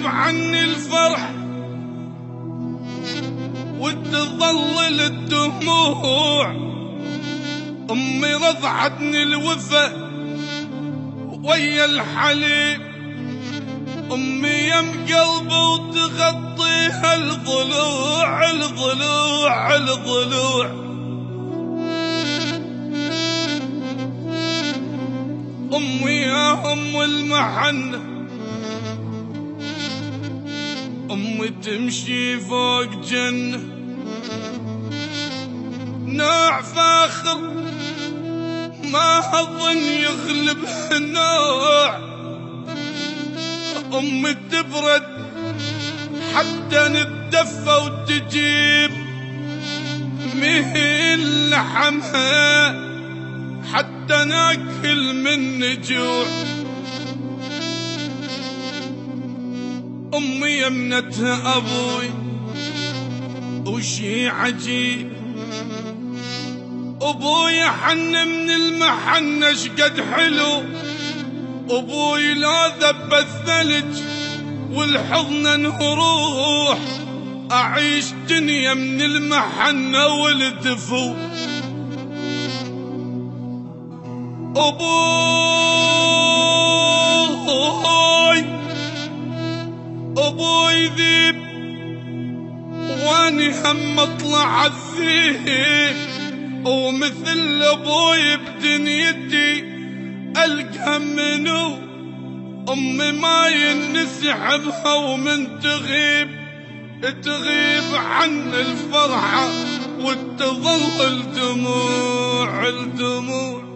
تغيب عني الفرح وتظلل الدموع. أمي رضعتني الوفا ويا الحليب، أمي يم قلبي وتغطيها الضلوع الضلوع الضلوع. أمي يا أم المحنة، أمي تمشي فوق جنة، نوع فاخر ما أظن يغلب النوع. أمي تبرد حتى نتدفى وتجيب مهل لحمها حتى ناكل من جوع. أمي يمنتها أبوي وشي عجيب، أبوي حن من المحنة شقد حلو، أبوي لا ذب الثلج والحضن نروح، أعيش دنيا من المحنة والدفو. أبوي ذيب واني هم اطلع الذيب، ومثل أبوي بدنيتي ألقى منو. أمي ما ينسحبها ومن تغيب عن الفرحة وتظل الدموع الدموع.